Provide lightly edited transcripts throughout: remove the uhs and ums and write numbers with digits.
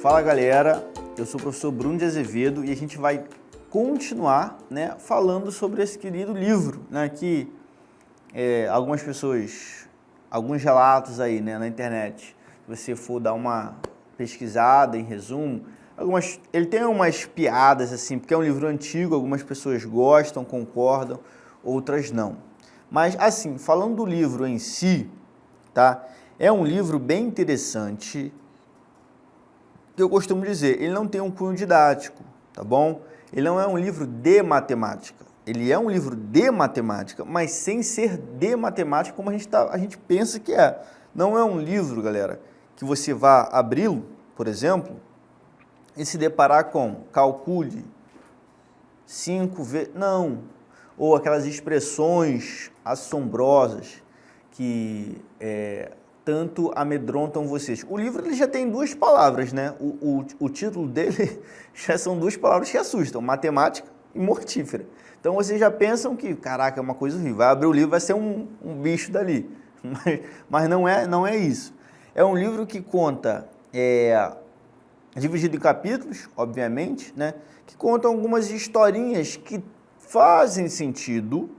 Fala galera, eu sou o professor Bruno de Azevedo e a gente vai continuar, falando sobre esse querido livro, que algumas pessoas, alguns relatos aí, na internet, se você for dar uma pesquisada em resumo, ele tem umas piadas assim, porque é um livro antigo, algumas pessoas gostam, concordam, outras não. Mas assim, falando do livro em si, tá? É um livro bem interessante, que eu costumo dizer, ele não tem um cunho didático, tá bom? Ele não é um livro de matemática. Ele é um livro de matemática, mas sem ser de matemática como a gente pensa que é. Não é um livro, galera, que você vá abri-lo, por exemplo, e se deparar com calcule 5 vezes... Não. Ou aquelas expressões assombrosas que tanto amedrontam vocês. O livro ele já tem duas palavras, né? O título dele já são duas palavras que assustam, matemática e mortífera. Então vocês já pensam que, caraca, é uma coisa horrível. Vai abrir o livro, vai ser um bicho dali. Mas não é isso. É um livro que conta, dividido em capítulos, obviamente, que contam algumas historinhas que fazem sentido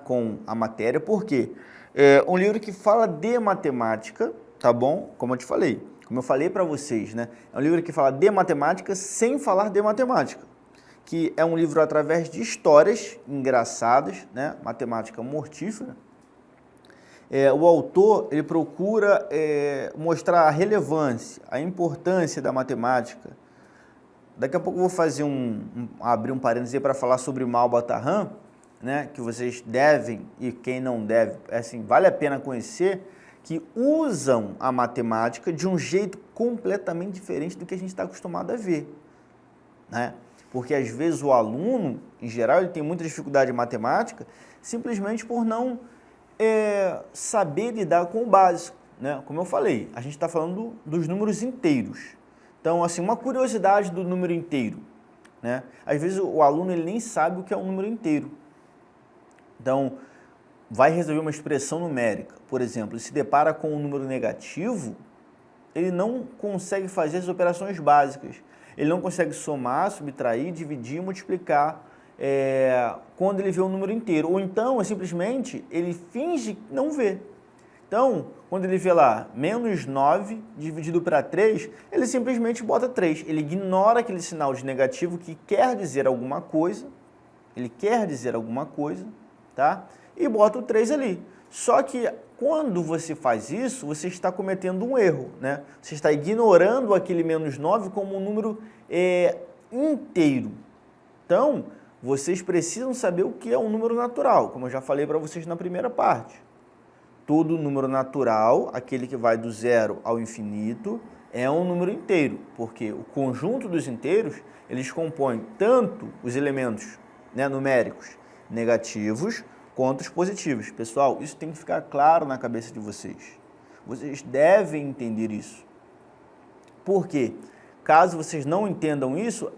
com a matéria. Por quê? É um livro que fala de matemática, tá bom? Como eu falei para vocês, É um livro que fala de matemática sem falar de matemática. Que é um livro através de histórias engraçadas, Matemática mortífera. O autor, ele procura mostrar a relevância, a importância da matemática. Daqui a pouco eu vou fazer abrir um parêntese para falar sobre o Malba-Tahan, que vocês devem, e quem não deve, assim, vale a pena conhecer, que usam a matemática de um jeito completamente diferente do que a gente está acostumado a ver, Porque às vezes o aluno, em geral, ele tem muita dificuldade em matemática, simplesmente por não saber lidar com o básico, Como eu falei, a gente está falando dos números inteiros. Então, assim, uma curiosidade do número inteiro, Às vezes o aluno ele nem sabe o que é um número inteiro. Então, vai resolver uma expressão numérica, por exemplo, e se depara com um número negativo, ele não consegue fazer as operações básicas. Ele não consegue somar, subtrair, dividir, multiplicar quando ele vê um número inteiro. Ou então, simplesmente, ele finge não ver. Então, quando ele vê lá, menos 9 dividido para 3, ele simplesmente bota 3. Ele ignora aquele sinal de negativo que quer dizer alguma coisa, tá? E bota o 3 ali. Só que quando você faz isso, você está cometendo um erro, Você está ignorando aquele menos 9 como um número inteiro. Então, vocês precisam saber o que é um número natural, como eu já falei para vocês na primeira parte. Todo número natural, aquele que vai do zero ao infinito, é um número inteiro, porque o conjunto dos inteiros, eles compõem tanto os elementos numéricos negativos, quanto os positivos. Pessoal, isso tem que ficar claro na cabeça de vocês. Vocês devem entender isso. Por quê? Caso vocês não entendam isso,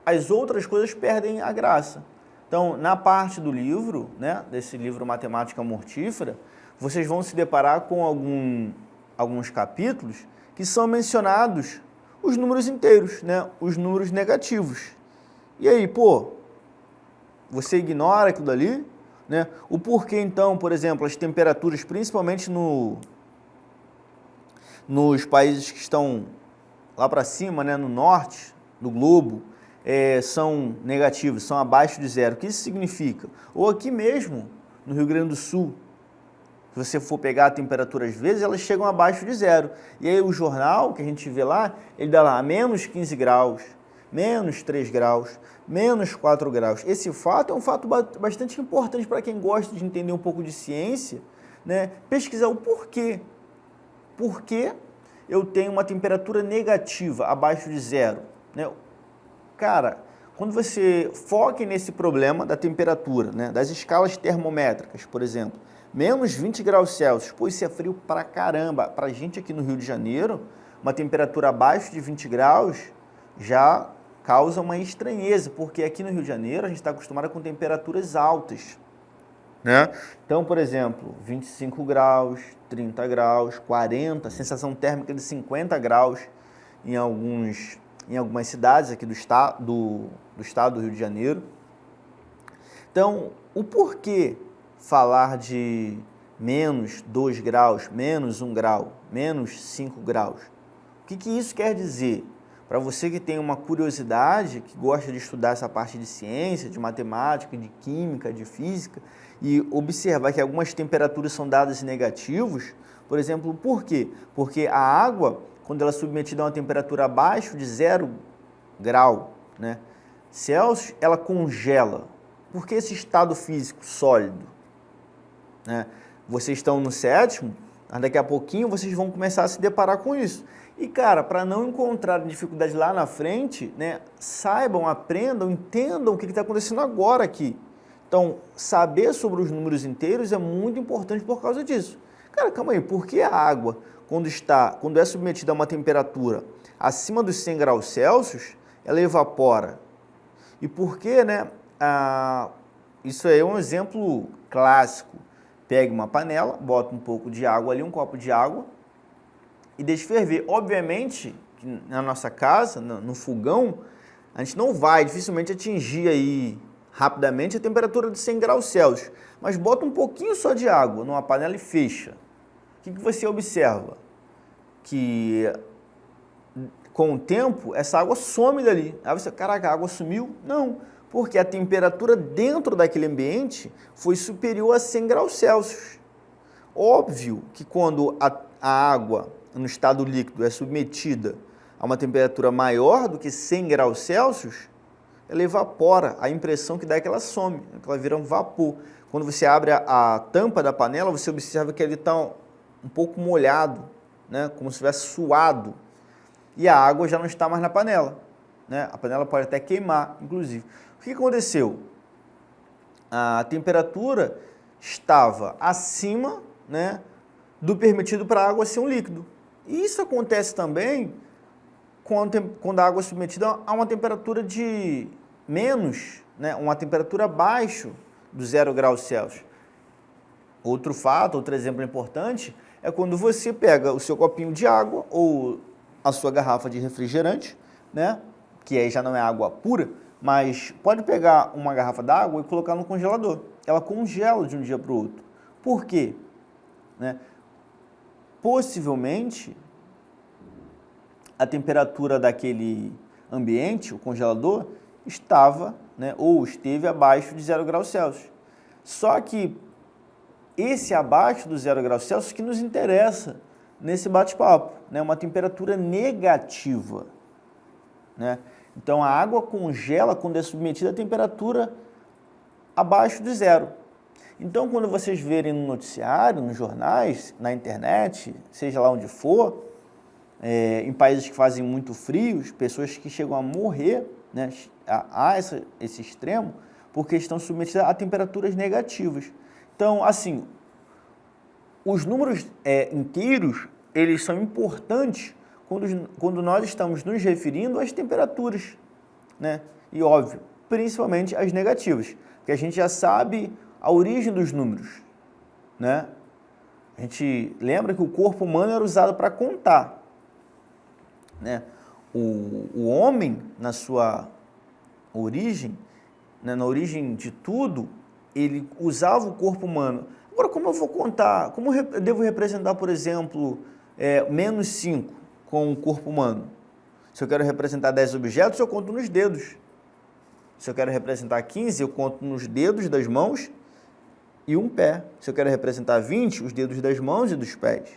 as outras coisas perdem a graça. Então, na parte do livro, desse livro Matemática Mortífera, vocês vão se deparar com alguns capítulos que são mencionados os números inteiros, os números negativos. E aí, você ignora aquilo dali, O porquê, então, por exemplo, as temperaturas, principalmente nos países que estão lá para cima, no norte do globo, são negativos, são abaixo de zero. O que isso significa? Ou aqui mesmo, no Rio Grande do Sul, se você for pegar a temperatura, às vezes, elas chegam abaixo de zero. E aí o jornal que a gente vê lá, ele dá lá menos 15 graus, menos 3 graus, menos 4 graus. Esse fato é um fato bastante importante para quem gosta de entender um pouco de ciência, pesquisar o porquê. Por que eu tenho uma temperatura negativa, abaixo de zero? Cara, quando você foca nesse problema da temperatura, das escalas termométricas, por exemplo, menos 20 graus Celsius, isso é frio pra caramba. Pra gente aqui no Rio de Janeiro, uma temperatura abaixo de 20 graus já causa uma estranheza, porque aqui no Rio de Janeiro a gente está acostumado com temperaturas altas. né? Então, por exemplo, 25 graus, 30 graus, 40, sensação térmica de 50 graus em algumas cidades aqui do estado do Rio de Janeiro. Então, o porquê falar de menos 2 graus, menos 1 grau, menos 5 graus? O que isso quer dizer? Para você que tem uma curiosidade, que gosta de estudar essa parte de ciência, de matemática, de química, de física, e observar que algumas temperaturas são dadas negativos, por exemplo, por quê? Porque a água, quando ela é submetida a uma temperatura abaixo de 0 grau, né, Celsius, ela congela. Por que esse estado físico sólido? Né? Vocês estão no sétimo, daqui a pouquinho vocês vão começar a se deparar com isso. E, cara, para não encontrarem dificuldade lá na frente, né, saibam, aprendam, entendam o que está acontecendo agora aqui. Então, saber sobre os números inteiros é muito importante por causa disso. Cara, calma aí, por que a água, quando é submetida a uma temperatura acima dos 100 graus Celsius, ela evapora? E por que, né, isso aí é um exemplo clássico. Pega uma panela, bota um pouco de água ali, um copo de água, e deixa ferver. Obviamente, na nossa casa, no fogão, a gente não vai dificilmente atingir aí rapidamente a temperatura de 100 graus Celsius, mas bota um pouquinho só de água numa panela e fecha. O que você observa? Que com o tempo, essa água some dali. Aí você, caraca, a água sumiu? Não, porque a temperatura dentro daquele ambiente foi superior a 100 graus Celsius. Óbvio que quando a água no estado líquido é submetida a uma temperatura maior do que 100 graus Celsius, ela evapora, a impressão que dá é que ela some, que ela vira um vapor. Quando você abre a tampa da panela, você observa que ele está um pouco molhado, né? Como se tivesse suado, e a água já não está mais na panela, né? A panela pode até queimar, inclusive. O que aconteceu? A temperatura estava acima, né, do permitido para a água ser um líquido. E isso acontece também quando a água é submetida a uma temperatura de menos, né, uma temperatura abaixo do 0 graus Celsius. Outro fato, outro exemplo importante, é quando você pega o seu copinho de água ou a sua garrafa de refrigerante, né, que aí já não é água pura, mas pode pegar uma garrafa d'água e colocar no congelador. Ela congela de um dia para o outro. Por quê? Né? Possivelmente, a temperatura daquele ambiente, o congelador, estava, né, ou esteve abaixo de 0 graus Celsius. Só que esse abaixo do 0 graus Celsius que nos interessa nesse bate-papo, né, uma temperatura negativa, né? Então, a água congela quando é submetida a temperatura abaixo de 0. Então, quando vocês verem no noticiário, nos jornais, na internet, seja lá onde for, em países que fazem muito frios, pessoas que chegam a morrer, né, a esse extremo, porque estão submetidas a temperaturas negativas. Então, assim, os números inteiros, eles são importantes quando nós estamos nos referindo às temperaturas, né? E óbvio, principalmente as negativas, porque a gente já sabe a origem dos números, né? A gente lembra que o corpo humano era usado para contar, né? O homem, na sua origem, né, na origem de tudo, ele usava o corpo humano. Agora, como eu vou contar? Como eu devo representar, por exemplo, menos 5 com o corpo humano? Se eu quero representar 10 objetos, eu conto nos dedos. Se eu quero representar 15, eu conto nos dedos das mãos e um pé. Se eu quero representar 20, os dedos das mãos e dos pés.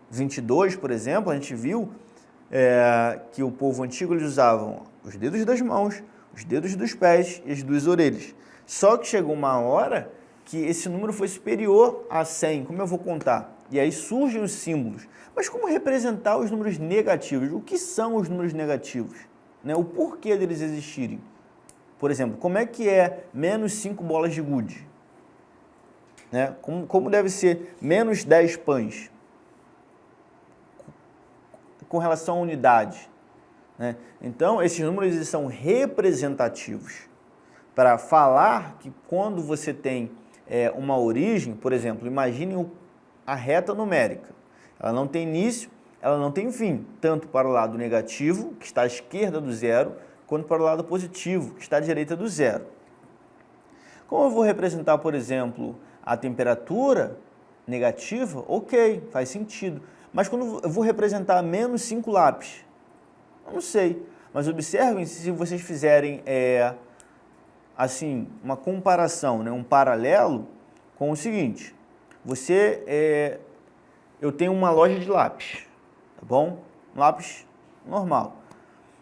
22, por exemplo, a gente viu que o povo antigo eles usavam os dedos das mãos, os dedos dos pés e as 2 orelhas. Só que chegou uma hora que esse número foi superior a 100. Como eu vou contar? E aí surgem os símbolos. Mas como representar os números negativos? O que são os números negativos? Né? O porquê deles existirem? Por exemplo, como é que é menos 5 bolas de gude? Né? Como deve ser menos 10 pães? Com relação à unidade. Né? Então, esses números eles são representativos para falar que quando você tem uma origem, por exemplo, imagine a reta numérica. Ela não tem início, ela não tem fim, tanto para o lado negativo, que está à esquerda do zero, quanto para o lado positivo, que está à direita do zero. Como eu vou representar, por exemplo, a temperatura negativa, ok, faz sentido. Mas quando eu vou representar menos 5 lápis, eu não sei. Mas observem se vocês fizerem assim, uma comparação, né, um paralelo com o seguinte. Eu tenho uma loja de lápis, tá bom? Um lápis normal.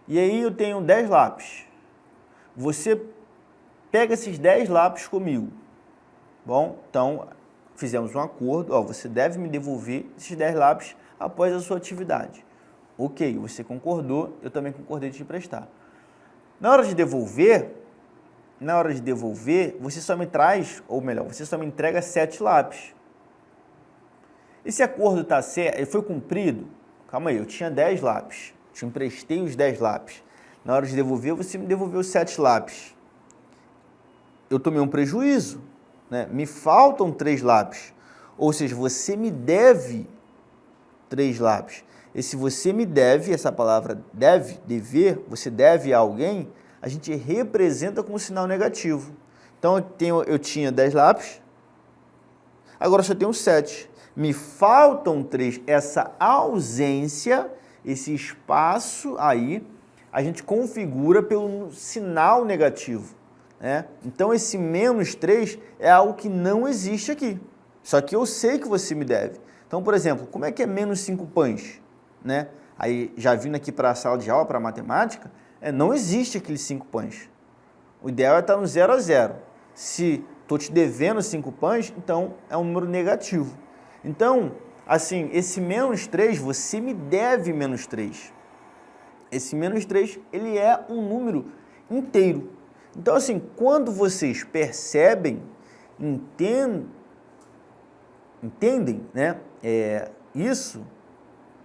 E aí eu tenho 10 lápis. Você pega esses 10 lápis comigo. Bom, então fizemos um acordo, você deve me devolver esses 10 lápis após a sua atividade. Ok, você concordou, eu também concordei de te emprestar. Na hora de devolver, você só me traz, ou melhor, você só me entrega 7 lápis. Esse acordo está certo, ele foi cumprido? Calma aí, eu tinha 10 lápis, te emprestei os 10 lápis. Na hora de devolver, você me devolveu os 7 lápis. Eu tomei um prejuízo, né? Me faltam 3 lápis. Ou seja, você me deve 3 lápis. E se você me deve, essa palavra deve, dever, você deve a alguém, a gente representa com um sinal negativo. Então eu tinha 10 lápis, agora só tenho 7. Me faltam 3. Essa ausência, esse espaço aí, a gente configura pelo sinal negativo, né? Então esse menos 3 é algo que não existe aqui. Só que eu sei que você me deve. Então, por exemplo, como é que é menos 5 pães? Né? Aí, já vindo aqui para a sala de aula, para a matemática, não existe aqueles 5 pães. O ideal é estar no 0 a 0. Se estou te devendo 5 pães, então é um número negativo. Então, assim, esse menos 3, você me deve menos 3. Esse menos 3, ele é um número inteiro. Então, assim, quando vocês percebem, entendem, né, isso,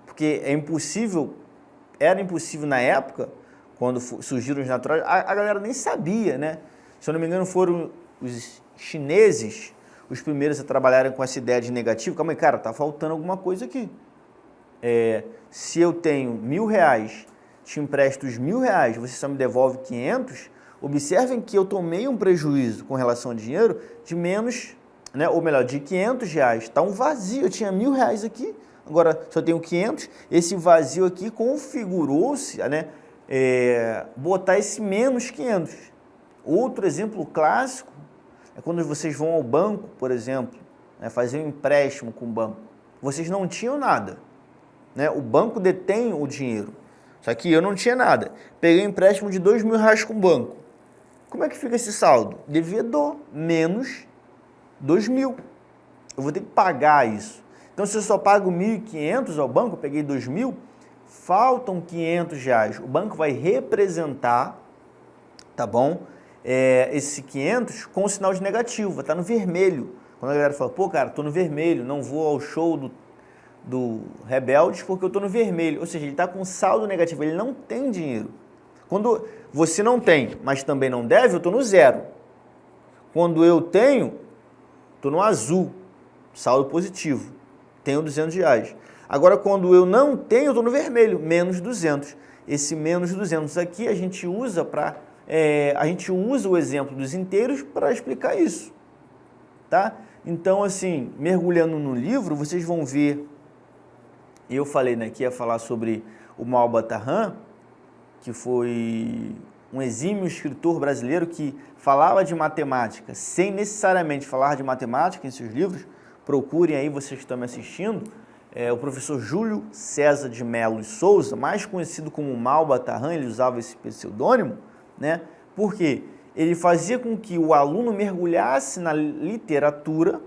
porque era impossível na época, quando surgiram os naturais, a galera nem sabia, né? Se eu não me engano, foram os chineses os primeiros a trabalharem com essa ideia de negativo. Calma aí, cara, tá faltando alguma coisa aqui. Se eu tenho R$1.000, te empresto os R$1.000, você só me devolve 500, observem que eu tomei um prejuízo com relação ao dinheiro de menos, né, ou melhor, de R$500. Está um vazio, eu tinha R$1.000 aqui, agora só tenho 500, esse vazio aqui configurou-se, né, botar esse menos 500. Outro exemplo clássico é quando vocês vão ao banco, por exemplo, né, fazer um empréstimo com o banco. Vocês não tinham nada, né? O banco detém o dinheiro, só que eu não tinha nada. Peguei um empréstimo de R$2.000 com o banco. Como é que fica esse saldo? Devedor menos 2.000. Eu vou ter que pagar isso. Então, se eu só pago 1.500 ao banco, eu peguei 2.000, faltam R$500. O banco vai representar, tá bom? Esse 500 com o sinal de negativo, vai estar no vermelho. Quando a galera fala, pô, cara, tô no vermelho, não vou ao show do Rebeldes porque eu tô no vermelho. Ou seja, ele está com saldo negativo, ele não tem dinheiro. Quando você não tem, mas também não deve, eu tô no zero. Quando eu tenho, estou no azul, saldo positivo, tenho R$200. Agora, quando eu não tenho, eu estou no vermelho, menos 200. Esse menos 200 aqui a gente usa o exemplo dos inteiros para explicar isso, tá? Então, assim, mergulhando no livro, vocês vão ver, eu falei, né, que ia falar sobre o Malba Tahan, que foi um exímio escritor brasileiro que falava de matemática sem necessariamente falar de matemática em seus livros. Procurem aí, vocês que estão me assistindo, o professor Júlio César de Mello e Souza, mais conhecido como Malba Tahan, ele usava esse pseudônimo, né? Porque ele fazia com que o aluno mergulhasse na literatura,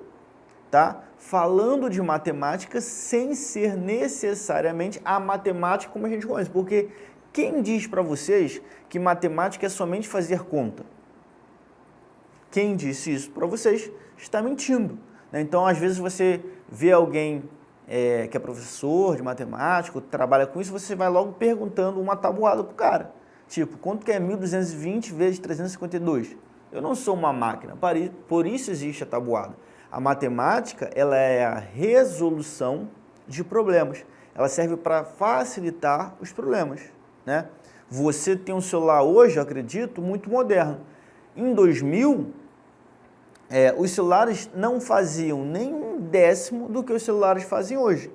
tá? Falando de matemática sem ser necessariamente a matemática como a gente conhece, porque quem diz para vocês que matemática é somente fazer conta? Quem disse isso para vocês está mentindo, né? Então, às vezes você vê alguém que é professor de matemática, trabalha com isso, você vai logo perguntando uma tabuada pro cara. Tipo, quanto que é 1.220 vezes 352? Eu não sou uma máquina, por isso existe a tabuada. A matemática, ela é a resolução de problemas. Ela serve para facilitar os problemas, né? Você tem um celular hoje, eu acredito, muito moderno. Em 2000, os celulares não faziam nem um décimo do que os celulares fazem hoje.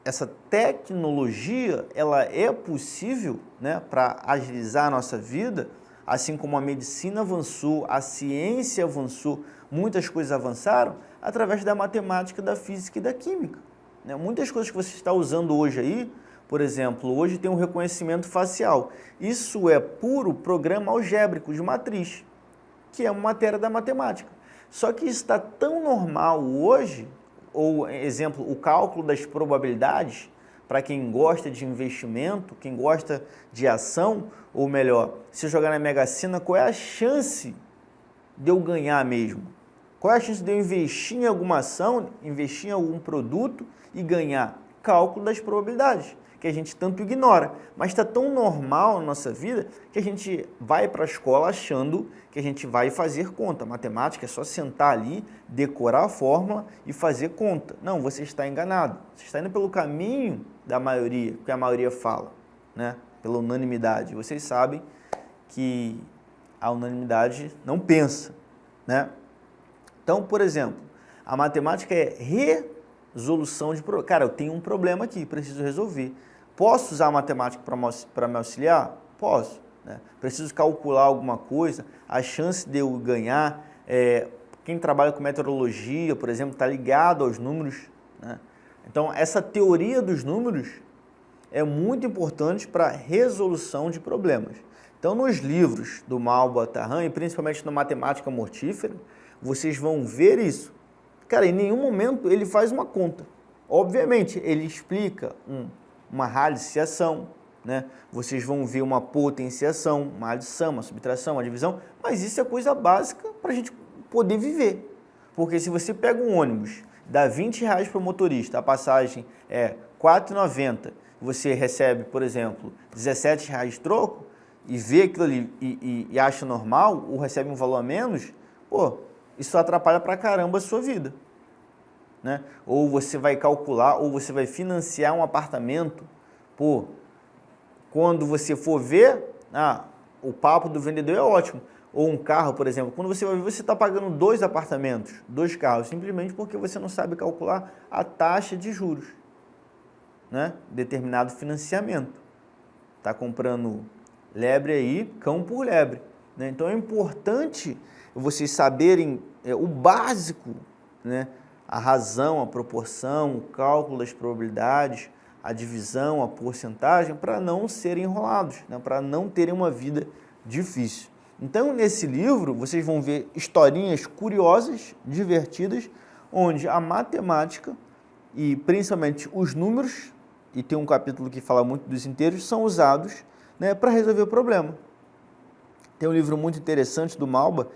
Essa tecnologia, ela é possível, né, para agilizar a nossa vida, assim como a medicina avançou, a ciência avançou, muitas coisas avançaram através da matemática, da física e da química, né? Muitas coisas que você está usando hoje aí, por exemplo, hoje tem um reconhecimento facial. Isso é puro programa algébrico de matriz, que é uma matéria da matemática. Só que isso está tão normal hoje, ou, exemplo, o cálculo das probabilidades, para quem gosta de investimento, quem gosta de ação, ou melhor, se eu jogar na Mega Sena, qual é a chance de eu ganhar mesmo? Qual é a chance de eu investir em alguma ação, investir em algum produto e ganhar? Cálculo das probabilidades, que a gente tanto ignora, mas está tão normal na nossa vida que a gente vai para a escola achando que a gente vai fazer conta. Matemática é só sentar ali, decorar a fórmula e fazer conta. Não, você está enganado. Você está indo pelo caminho da maioria, que a maioria fala, né? Pela unanimidade. Vocês sabem que a unanimidade não pensa, né? Então, por exemplo, a matemática é resolução de problema. Cara, eu tenho um problema aqui, preciso resolver. Posso usar a matemática para me auxiliar? Posso, né? Preciso calcular alguma coisa, a chance de eu ganhar. Quem trabalha com meteorologia, por exemplo, está ligado aos números, né? Então, essa teoria dos números é muito importante para a resolução de problemas. Então, nos livros do Malba Tarran, e principalmente na Matemática Mortífera, vocês vão ver isso. Cara, em nenhum momento ele faz uma conta. Obviamente, ele explica uma radiciação, né? Vocês vão ver uma potenciação, uma adição, uma subtração, uma divisão, mas isso é coisa básica para a gente poder viver. Porque se você pega um ônibus, dá R$20 para o motorista, a passagem é R$4,90, você recebe, por exemplo, R$17 de troco, e vê aquilo ali e acha normal, ou recebe um valor a menos, pô, isso atrapalha pra caramba a sua vida, né? Ou você vai calcular, ou você vai financiar um apartamento, pô, quando você for ver, o papo do vendedor é ótimo. Ou um carro, por exemplo, quando você vai ver, você está pagando 2 apartamentos, 2 carros, simplesmente porque você não sabe calcular a taxa de juros, né? Determinado financiamento. Está comprando lebre aí, cão por lebre, né? Então é importante vocês saberem o básico, né? A razão, a proporção, o cálculo das probabilidades, a divisão, a porcentagem, para não serem enrolados, né? Para não terem uma vida difícil. Então, nesse livro, vocês vão ver historinhas curiosas, divertidas, onde a matemática e principalmente os números, e tem um capítulo que fala muito dos inteiros, são usados, né, para resolver o problema. Tem um livro muito interessante do Malba,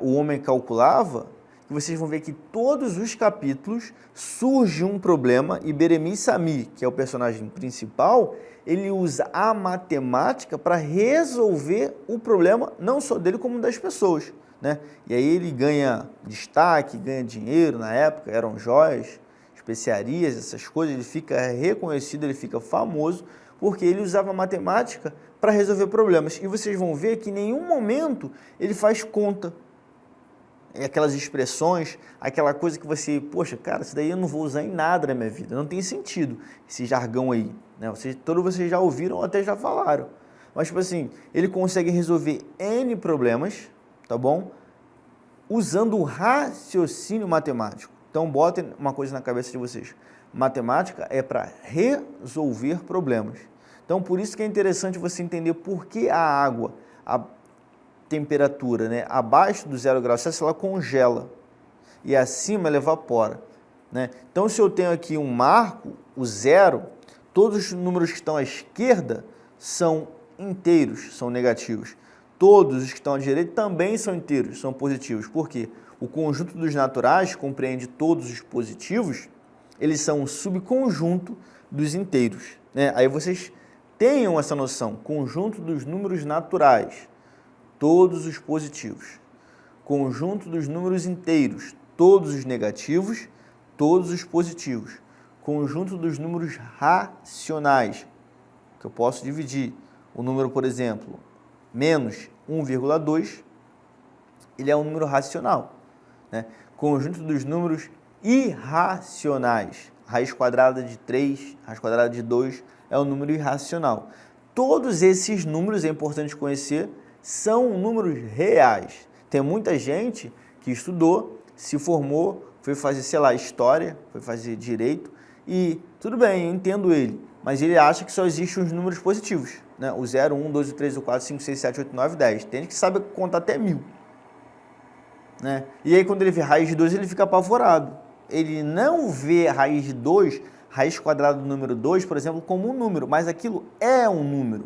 O Homem Calculava, que vocês vão ver que todos os capítulos surge um problema e Beremiz Sami, que é o personagem principal, ele usa a matemática para resolver o problema, não só dele, como das pessoas, né? E aí ele ganha destaque, ganha dinheiro, na época eram joias, especiarias, essas coisas, ele fica reconhecido, ele fica famoso, porque ele usava a matemática para resolver problemas. E vocês vão ver que em nenhum momento ele faz conta. Aquelas expressões, aquela coisa que você, poxa, cara, isso daí eu não vou usar em nada na minha vida, não tem sentido, esse jargão aí, né? Todos vocês já ouviram ou até já falaram, mas tipo assim, ele consegue resolver N problemas, tá bom? Usando o raciocínio matemático. Então botem uma coisa na cabeça de vocês, matemática é para resolver problemas. Então por isso que é interessante você entender por que a água, a temperatura, né, abaixo do 0 graus Celsius, ela congela e acima ela evapora, né? Então, se eu tenho aqui um marco, o 0, todos os números que estão à esquerda são inteiros, são negativos. Todos os que estão à direita também são inteiros, são positivos. Por quê? O conjunto dos naturais compreende todos os positivos, eles são um subconjunto dos inteiros, né? Aí vocês tenham essa noção, conjunto dos números naturais. todos os positivos. Conjunto dos números inteiros, todos os negativos, todos os positivos. Conjunto dos números racionais, que eu posso dividir. O número, por exemplo, menos 1,2, ele é um número racional, né? Conjunto dos números irracionais. Raiz quadrada de 3, raiz quadrada de 2 é um número irracional. Todos esses números, é importante conhecer, são números reais. Tem muita gente que estudou, se formou, foi fazer, sei lá, história, foi fazer direito, e tudo bem, eu entendo ele, mas ele acha que só existem os números positivos, né? O 0, 1, 2, 3, 4, 5, 6, 7, 8, 9, 10. Tem gente que sabe contar até 1000. Né? E aí quando ele vê raiz de 2, ele fica apavorado. Ele não vê raiz de 2, raiz quadrada do número 2, por exemplo, como um número, mas aquilo é um número.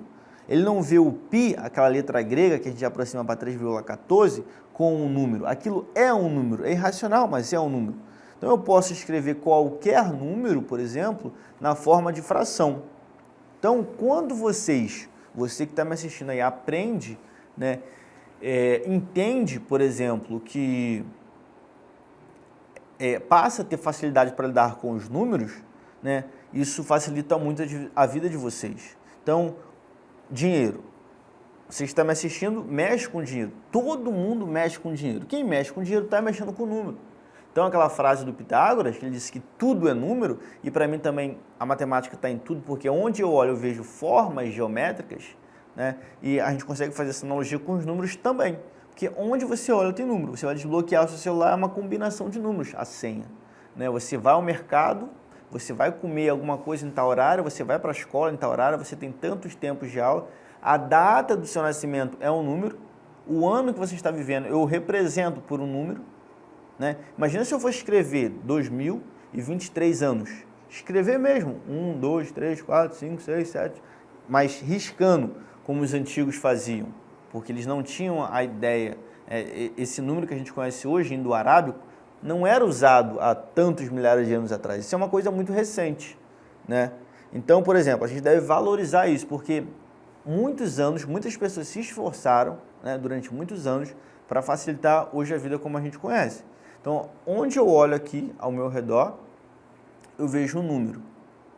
Ele não vê o π, aquela letra grega que a gente aproxima para 3,14, com um número. Aquilo é um número, é irracional, mas é um número. Então eu posso escrever qualquer número, por exemplo, na forma de fração. Então, quando você que está me assistindo aí, aprende, né, entende, por exemplo, que passa a ter facilidade para lidar com os números, né, isso facilita muito a vida de vocês. Então, dinheiro. Você está me assistindo, mexe com dinheiro. Todo mundo mexe com dinheiro. Quem mexe com dinheiro está mexendo com número. Então, aquela frase do Pitágoras, que ele disse que tudo é número, e para mim também a matemática está em tudo, porque onde eu olho eu vejo formas geométricas, né? E a gente consegue fazer essa analogia com os números também. Porque onde você olha tem número. Você vai desbloquear o seu celular, é uma combinação de números, a senha. Né? Você vai ao mercado, você vai comer alguma coisa em tal horário, você vai para a escola em tal horário, você tem tantos tempos de aula, a data do seu nascimento é um número, o ano que você está vivendo eu represento por um número. Né? Imagina se eu fosse escrever 2023 anos, escrever mesmo, 1, 2, 3, 4, 5, 6, 7, mas riscando, como os antigos faziam, porque eles não tinham a ideia, esse número que a gente conhece hoje, indo-arábico, não era usado há tantos milhares de anos atrás, isso é uma coisa muito recente. Né? Então, por exemplo, a gente deve valorizar isso, porque muitas pessoas se esforçaram, né, durante muitos anos para facilitar hoje a vida como a gente conhece. Então, onde eu olho aqui ao meu redor, eu vejo um número.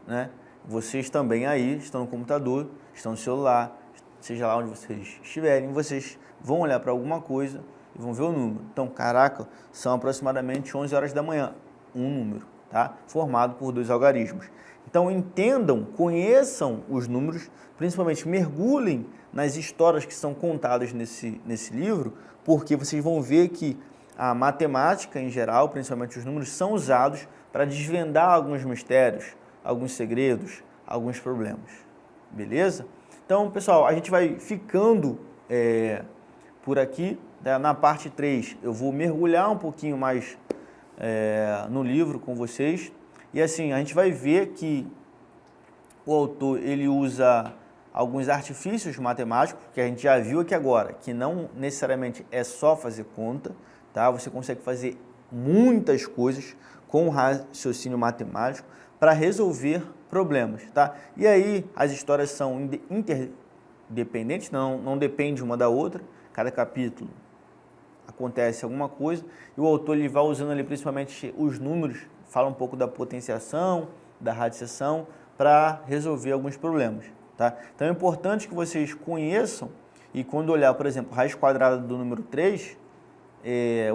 Né? Vocês também aí estão no computador, estão no celular, seja lá onde vocês estiverem, vocês vão olhar para alguma coisa e vão ver o número. Então, caraca, são aproximadamente 11 horas da manhã, um número, tá? Formado por 2 algarismos. Então, entendam, conheçam os números, principalmente mergulhem nas histórias que são contadas nesse livro, porque vocês vão ver que a matemática em geral, principalmente os números, são usados para desvendar alguns mistérios, alguns segredos, alguns problemas. Beleza? Então, pessoal, a gente vai ficando por aqui. Na parte 3, eu vou mergulhar um pouquinho mais no livro com vocês. E assim, a gente vai ver que o autor ele usa alguns artifícios matemáticos, que a gente já viu aqui agora, que não necessariamente é só fazer conta, tá? Você consegue fazer muitas coisas com raciocínio matemático para resolver problemas, tá? E aí as histórias são interdependentes, não depende uma da outra, cada capítulo acontece alguma coisa, e o autor ele vai usando ali principalmente os números, fala um pouco da potenciação, da radiciação, para resolver alguns problemas. Tá? Então é importante que vocês conheçam, e quando olhar, por exemplo, raiz quadrada do número 3,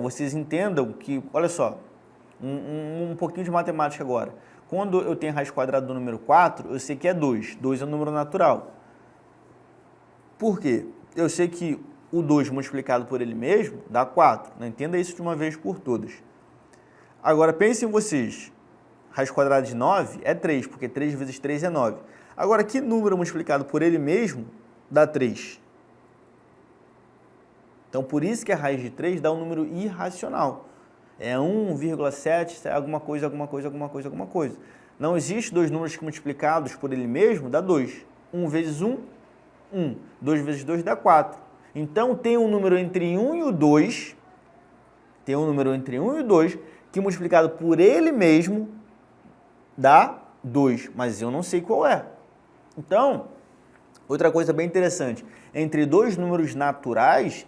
vocês entendam que, olha só, um pouquinho de matemática agora. Quando eu tenho raiz quadrada do número 4, eu sei que é 2. 2 é um número natural. Por quê? Eu sei que o 2 multiplicado por ele mesmo dá 4. Né? Entenda isso de uma vez por todas. Agora, pensem vocês, raiz quadrada de 9 é 3, porque 3 vezes 3 é 9. Agora, que número multiplicado por ele mesmo dá 3? Então, por isso que a raiz de 3 dá um número irracional. É 1,7, alguma coisa, alguma coisa, alguma coisa, alguma coisa. Não existe dois números que multiplicados por ele mesmo dá 2. 1 vezes 1, 1. 2 vezes 2 dá 4. Então, tem um número entre 1 e o 2, tem um número entre 1 e o 2, que multiplicado por ele mesmo dá 2, mas eu não sei qual é. Então, outra coisa bem interessante, entre dois números naturais,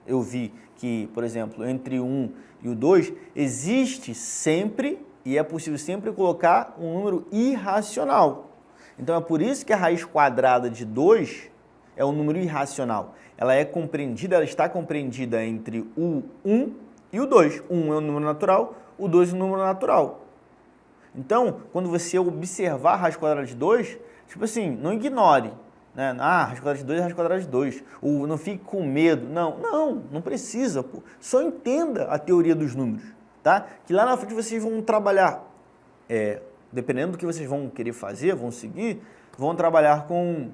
eu vi que, por exemplo, entre 1 e o 2, existe sempre, e é possível sempre colocar um número irracional. Então é por isso que a raiz quadrada de 2 é um número irracional. Ela está compreendida entre o 1 e o 2. O 1 é um número natural, o 2 é um número natural. Então, quando você observar a raiz quadrada de 2, tipo assim, não ignore, né? Ah, raiz quadrada de 2 é raiz quadrada de 2. Ou não fique com medo. Não precisa, pô. Só entenda a teoria dos números, tá? Que lá na frente vocês vão trabalhar, dependendo do que vocês vão querer fazer, vão seguir, vão trabalhar com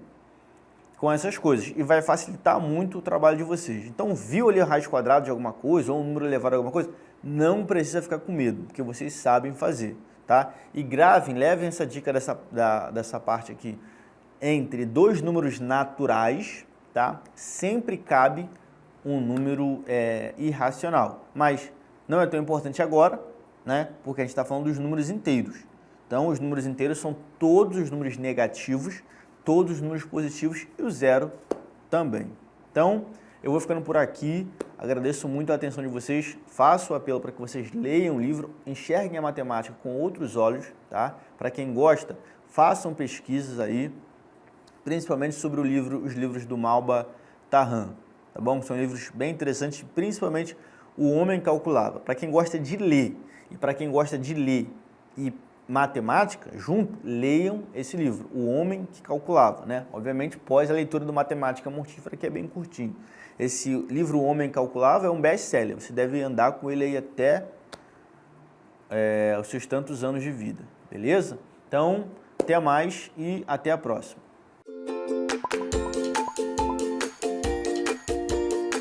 essas coisas e vai facilitar muito o trabalho de vocês. Então, viu ali a raiz quadrada de alguma coisa ou um número elevado a alguma coisa, não precisa ficar com medo, porque vocês sabem fazer, tá? E levem essa dica dessa parte aqui. Entre dois números naturais, tá? Sempre cabe um número irracional, mas não é tão importante agora, né? Porque a gente está falando dos números inteiros. Então, os números inteiros são todos os números negativos, todos os números positivos e o zero também. Então, eu vou ficando por aqui, agradeço muito a atenção de vocês, faço o apelo para que vocês leiam o livro, enxerguem a matemática com outros olhos, tá? Para quem gosta, façam pesquisas aí, principalmente sobre os livros do Malba Tahan, tá bom? São livros bem interessantes, principalmente O Homem Calculava. Para quem gosta de ler, e para quem gosta de ler e matemática, junto, leiam esse livro, O Homem que Calculava, né? Obviamente, pós a leitura do Matemática Mortífera, que é bem curtinho. Esse livro, O Homem Calculava, é um best-seller, você deve andar com ele aí até os seus tantos anos de vida, beleza? Então, até mais e até a próxima.